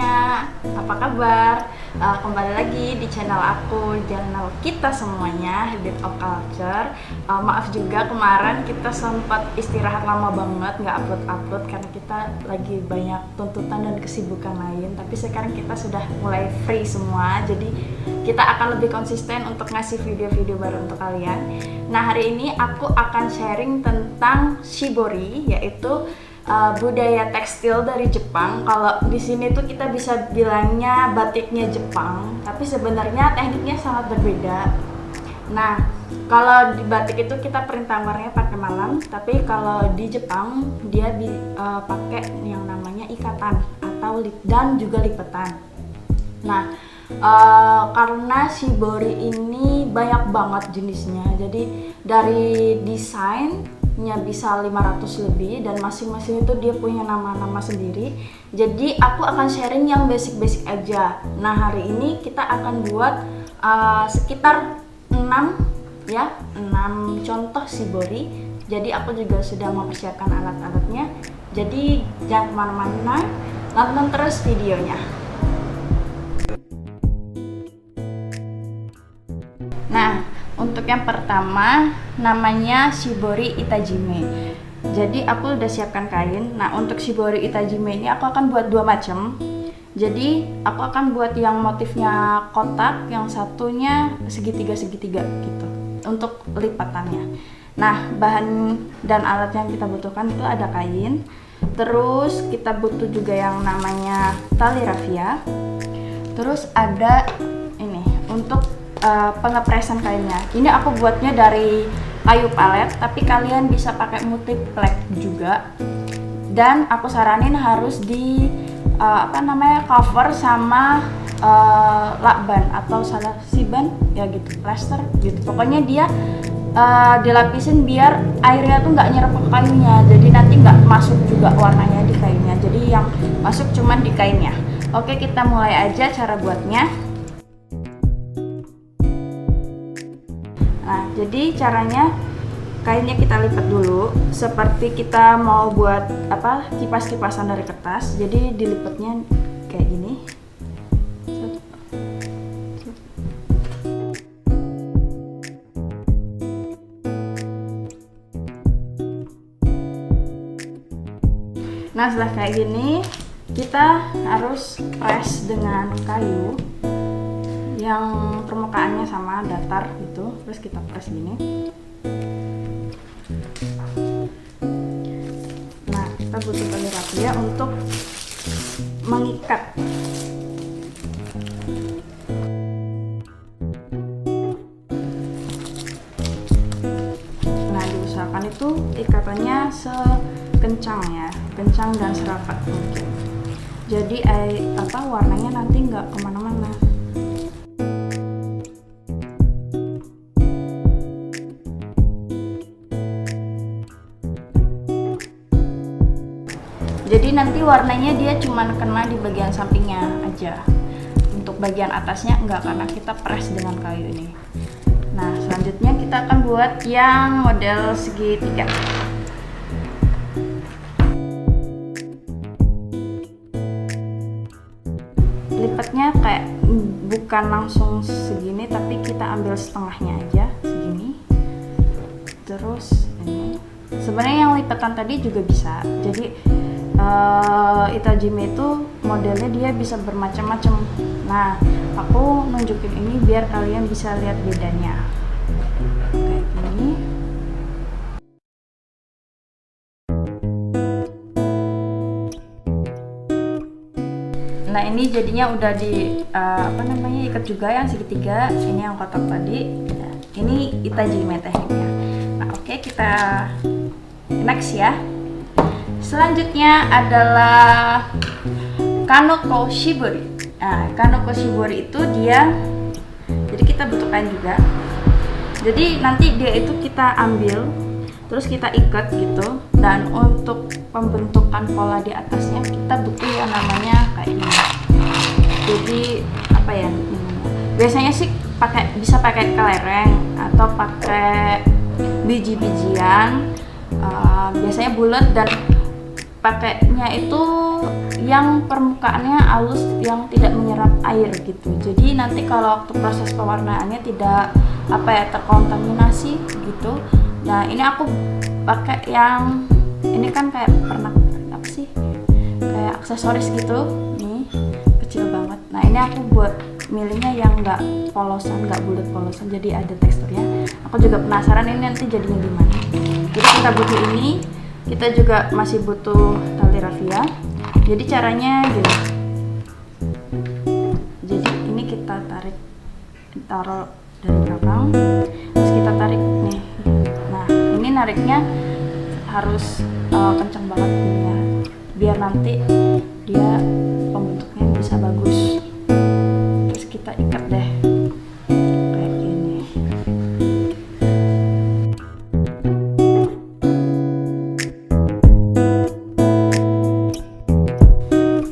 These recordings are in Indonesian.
semuanya, apa kabar? Kembali lagi di channel aku, channel kita semuanya, Habit of Culture. Maaf juga kemarin kita sempat istirahat lama banget, nggak upload karena kita lagi banyak tuntutan dan kesibukan lain. Tapi sekarang kita sudah mulai free semua, jadi kita akan lebih konsisten untuk ngasih video-video baru untuk kalian. Nah, hari ini aku akan sharing tentang shibori, yaitu budaya tekstil dari Jepang. Kalau di sini tuh kita bisa bilangnya batiknya Jepang, tapi sebenarnya tekniknya sangat berbeda. Nah, kalau di batik itu kita perintah warnanya pakai malam, tapi kalau di Jepang dia pakai yang namanya ikatan atau dan juga lipatan. Nah, karena shibori ini banyak banget jenisnya, jadi dari desainnya bisa 500 lebih dan masing-masing itu dia punya nama-nama sendiri. Jadi aku akan sharing yang basic-basic aja. Nah, hari ini kita akan buat sekitar 6 contoh shibori. Jadi aku juga sudah mempersiapkan alat-alatnya. Jadi jangan kemana-mana, nonton terus videonya. Nah, untuk yang pertama namanya shibori itajime. Jadi aku udah siapkan kain. Nah, untuk shibori itajime ini aku akan buat 2 macam. Jadi aku akan buat yang motifnya kotak, yang satunya segitiga-segitiga gitu untuk lipatannya. Nah, bahan dan alat yang kita butuhkan itu ada kain. Terus kita butuh juga yang namanya tali rafia. Terus ada ini untuk pengepresan kainnya. Ini aku buatnya dari kayu palet, tapi kalian bisa pakai multiplek juga. Dan aku saranin harus di cover sama lakban atau salah siban ya gitu, plaster gitu. Pokoknya dia dilapisin biar airnya tuh nggak nyerap ke kayunya. Jadi nanti nggak masuk juga warnanya di kainnya. Jadi yang masuk cuman di kainnya. Oke, kita mulai aja cara buatnya. Nah, jadi caranya kainnya kita lipat dulu seperti kita mau buat kipas-kipasan dari kertas. Jadi dilipatnya kayak gini. Nah, setelah kayak gini kita harus press dengan kayu yang permukaannya sama datar gitu, terus kita press gini. Nah, kita butuh tali rafia untuk mengikat. Nah, diusahakan itu ikatannya sekencang ya, kencang dan serapat mungkin. Jadi warnanya nanti nggak kemana-mana. Jadi nanti warnanya dia cuma kena di bagian sampingnya aja. Untuk bagian atasnya enggak, karena kita press dengan kayu ini. Nah, selanjutnya kita akan buat yang model segitiga. Lipatnya kayak bukan langsung segini, tapi kita ambil setengahnya aja segini. Terus ini. Sebenarnya yang lipatan tadi juga bisa. Jadi itajime itu modelnya dia bisa bermacam-macam. Nah, aku nunjukin ini biar kalian bisa lihat bedanya. Kayak gini. Nah, ini jadinya udah di ikat juga yang segitiga. Ini yang kotak tadi. Nah, ini itajime tekniknya. Nah, oke, kita next ya. Selanjutnya adalah kanoko shibori. Nah, kanoko shibori itu dia, jadi kita butuh kain juga. Jadi nanti dia itu kita ambil, terus kita ikat gitu. Dan untuk pembentukan pola di atasnya kita butuh yang namanya kayak ini. Jadi biasanya sih bisa pakai kelereng atau pakai biji-bijian. Biasanya bulat dan pakainya itu yang permukaannya halus, yang tidak menyerap air gitu. Jadi nanti kalau waktu proses pewarnaannya tidak terkontaminasi gitu. Nah ini aku pakai yang ini kan kayak pernak kayak aksesoris gitu, nih kecil banget. Nah ini aku buat milihnya yang nggak polosan, nggak bulat polosan, jadi ada teksturnya. Aku juga penasaran ini nanti jadinya gimana. Jadi kita butuh ini. Kita juga masih butuh tali raffia. Jadi caranya gini. Jadi ini kita tarik, taruh dari belakang, terus kita tarik nih. Nah ini nariknya harus kencang banget ini ya, biar nanti dia pembentuknya bisa bagus. Terus kita ikat deh kayak gini.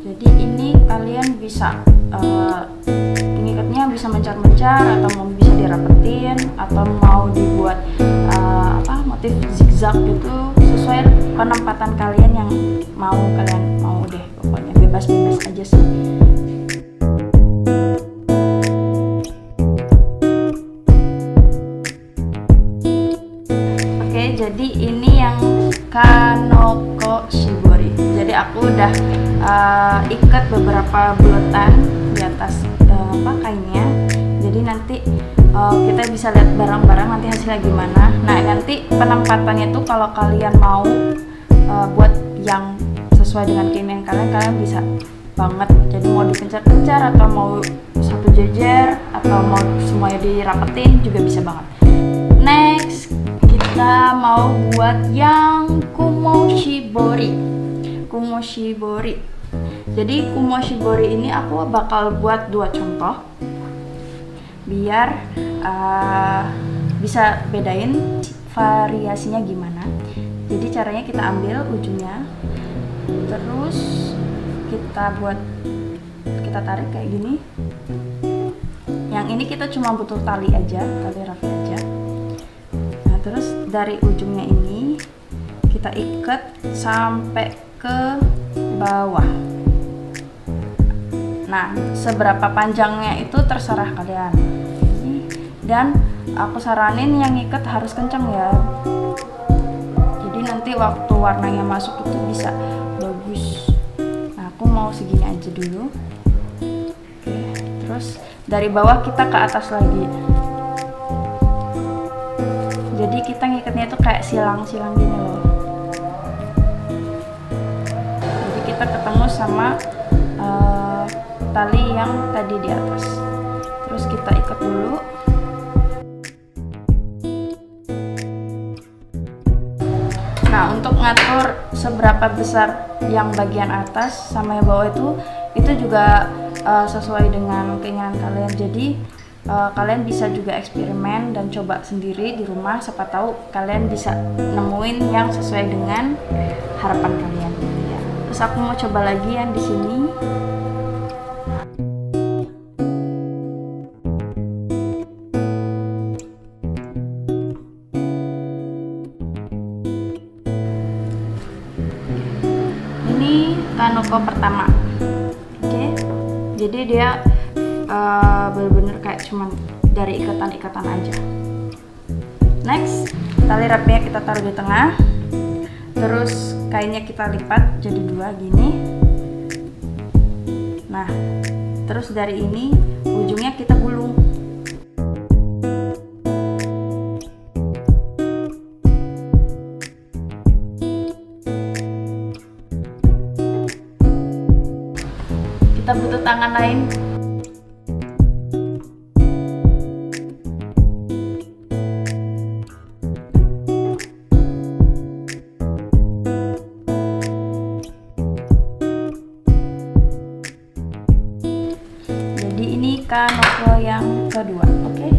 Jadi ini kalian bisa ngikatnya bisa mencar-mencar, atau mau bisa dirapetin, atau mau dibuat motif zigzag gitu, sesuai penempatan kalian yang kalian mau deh, pokoknya bebas-bebas aja sih. Oke, jadi ini yang Kanoko Shibori. Jadi aku udah ikat beberapa bulatan di atas kainnya. Jadi nanti kita bisa lihat bareng-bareng nanti hasilnya gimana. Nah nanti penempatannya tuh kalau kalian mau buat yang sesuai dengan keinginan kalian bisa banget. Jadi mau dipencar-pencar, atau mau satu jejer, atau mau semuanya dirapetin juga bisa banget. Next kita mau buat yang Kumo Shibori. Kumo Shibori. Jadi Kumo Shibori ini aku bakal buat 2 contoh biar bisa bedain variasinya gimana. Jadi caranya kita ambil ujungnya, terus kita tarik kayak gini. Yang ini kita cuma butuh tali aja, tali raffia aja. Nah terus dari ujungnya ini kita ikat sampai ke bawah. Nah seberapa panjangnya itu terserah kalian. Dan aku saranin yang ikat harus kencang ya. Jadi nanti waktu warnanya masuk itu bisa bagus. Nah aku mau segini aja dulu. Oke, terus dari bawah kita ke atas lagi. Jadi kita ngikatnya itu kayak silang-silang gini loh. Jadi kita ketemu sama tali yang tadi di atas. Terus kita ikat dulu. Nah untuk ngatur seberapa besar yang bagian atas sama yang bawah itu juga sesuai dengan keinginan kalian. Jadi kalian bisa juga eksperimen dan coba sendiri di rumah, siapa tahu kalian bisa nemuin yang sesuai dengan harapan kalian ya. Terus aku mau coba lagi yang di sini. Kanoko pertama. Oke. Jadi dia bener-bener kayak cuman dari ikatan-ikatan aja. Next, tali rapinya kita taruh di tengah. Terus kainnya kita lipat jadi 2 gini. Nah, terus dari ini ujungnya kita gulung. Kita butuh tangan lain. Jadi ini kanoko yang kedua, oke?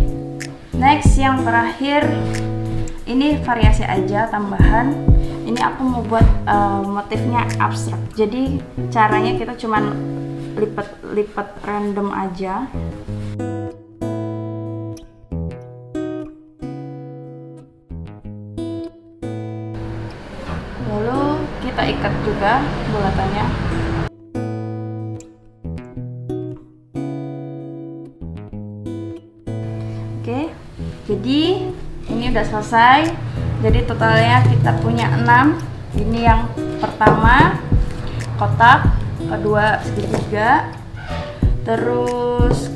Next yang terakhir, ini variasi aja tambahan. Ini aku mau buat motifnya abstrak. Jadi caranya kita cuman lipat random aja. Lalu kita dekat juga bulatannya. Oke, jadi ini udah selesai. Jadi totalnya kita punya 6. Ini yang pertama kotak, kedua segitiga, terus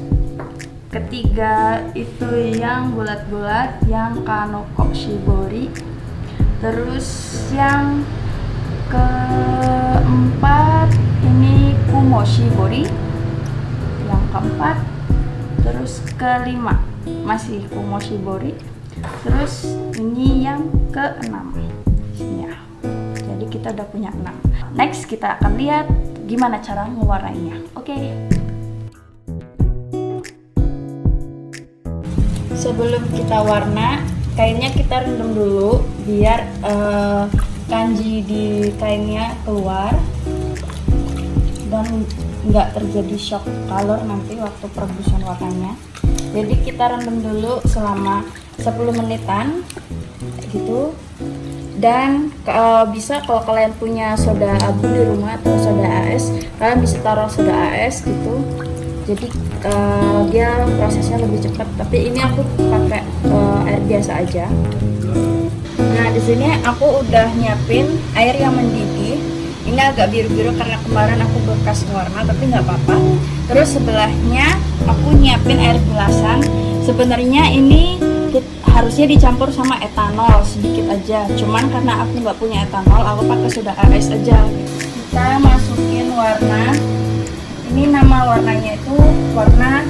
ketiga itu yang bulat-bulat, yang kanoko shibori. Terus yang keempat ini kumo shibori. Yang keempat, terus kelima masih kumo shibori. Terus ini yang keenam. Ya. Jadi kita udah punya 6. Next kita akan lihat gimana cara mewarnainya. Oke. Sebelum kita warna, kainnya kita rendam dulu biar kanji di kainnya keluar dan nggak terjadi shock color nanti waktu perebusan warnanya. Jadi kita rendam dulu selama 10 menitan gitu. Dan bisa kalau kalian punya soda abu di rumah atau soda AS, kalian bisa taruh soda AS gitu. Jadi dia prosesnya lebih cepat. Tapi ini aku pakai air biasa aja. Nah di sini aku udah nyiapin air yang mendidih. Ini agak biru-biru karena kemarin aku bekas warna, tapi nggak apa-apa. Terus sebelahnya aku nyiapin air gelasan. Sebenarnya ini harusnya dicampur sama etanol sedikit aja. Cuman karena aku nggak punya etanol, aku pakai soda AS aja. Kita masukin warna. Ini nama warnanya itu warna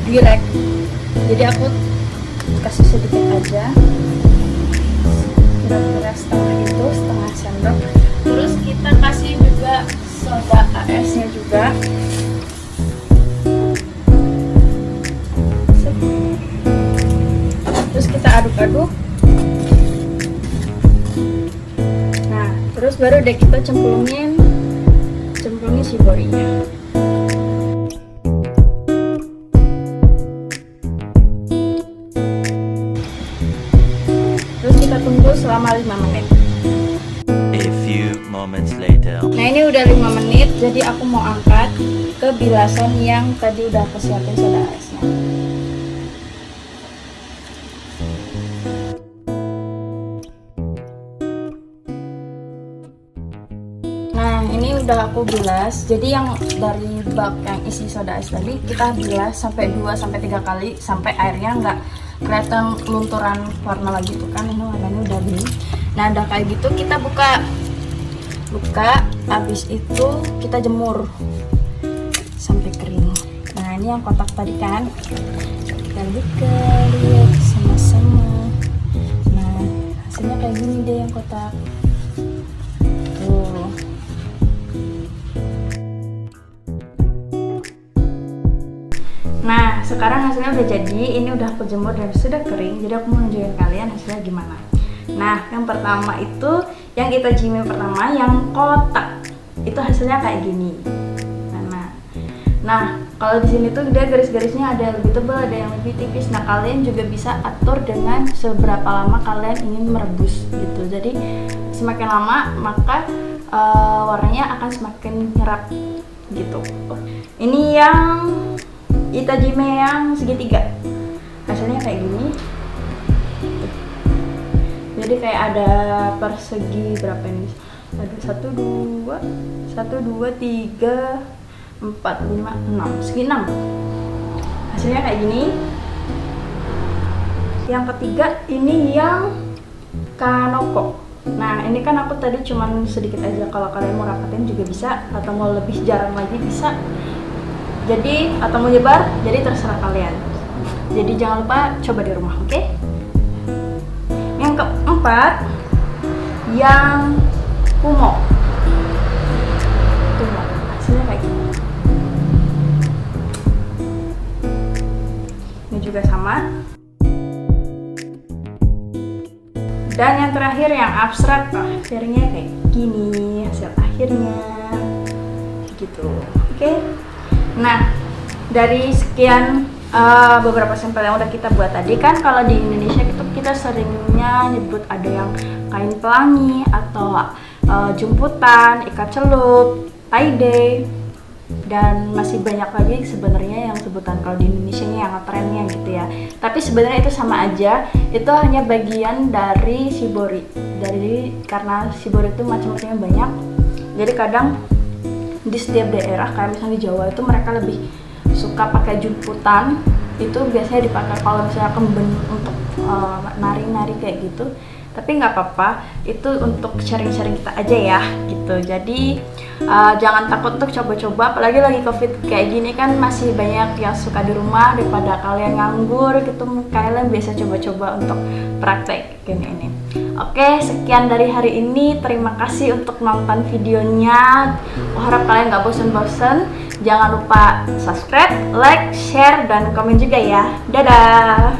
direct. Jadi aku kasih sedikit aja. Kira-kira setengah sendok. Terus kita kasih juga soda AS-nya juga. Terus kita aduk-aduk. Nah, terus baru deh kita cemplungin shiborinya. Terus kita tunggu selama 5 menit. Nah ini udah 5 menit, jadi aku mau angkat ke bilasan yang tadi udah aku siapin soda AS-nya. Nah ini udah aku bilas. Jadi yang dari bak yang isi soda es tadi kita bilas sampai 2-3 kali sampai airnya nggak kelihatan lunturan warna lagi tuh kan. Ini warnanya udah bening. Nah udah kayak gitu kita buka, habis itu kita jemur sampai kering. Nah ini yang kotak tadi kan, kita buka lihat sama-sama. Nah hasilnya kayak gini deh yang kotak tuh. Nah sekarang hasilnya udah jadi. Ini udah aku jemur dan sudah kering. Jadi aku mau nunjukin kalian hasilnya gimana. Nah yang pertama itu yang kita jimi pertama yang kotak itu hasilnya kayak gini. Nah kalau di sini tuh dia garis-garisnya ada yang lebih tebal, ada yang lebih tipis. Nah kalian juga bisa atur dengan seberapa lama kalian ingin merebus gitu. Jadi semakin lama maka warnanya akan semakin nyerap gitu. Ini yang itajime yang segitiga, hasilnya kayak gini. Jadi kayak ada persegi berapa ini? Ada 1, 2, 3, 4, 5, 6, segi 6. Hasilnya kayak gini. Yang ketiga ini yang kanoko. Nah ini kan aku tadi cuman sedikit aja. Kalau kalian mau rapatin juga bisa, atau mau lebih jarang lagi bisa. Jadi atau mau nyebar, jadi terserah kalian. Jadi jangan lupa coba di rumah, oke? Yang keempat, yang kumo. Hasilnya kayak gini. Ini juga sama. Dan yang terakhir yang abstrak, akhirnya kayak gini hasil akhirnya, gitu. Oke. Nah, dari sekian beberapa sampel yang udah kita buat tadi kan, kalau di Indonesia itu kita seringnya nyebut ada yang kain pelangi atau jumputan, ikat celup, tie dye, dan masih banyak lagi sebenarnya yang sebutan kalau di Indonesia yang trennya gitu ya. Tapi sebenarnya itu sama aja, itu hanya bagian dari shibori. Karena shibori itu macam-macamnya banyak. Jadi kadang di setiap daerah, kayak misalnya di Jawa itu mereka lebih suka pakai jumputan. Itu biasanya dipakai kalau misalnya kemben untuk nari-nari kayak gitu. Tapi nggak apa-apa, itu untuk sharing-sharing kita aja ya gitu. Jadi jangan takut untuk coba-coba, apalagi lagi covid kayak gini kan masih banyak yang suka di rumah. Daripada kalian nganggur gitu, kalian biasa coba-coba untuk praktek ini. Oke, sekian dari hari ini. Terima kasih untuk nonton videonya. Harap kalian nggak bosen-bosen. Jangan lupa subscribe, like, share, dan komen juga ya. Dadah.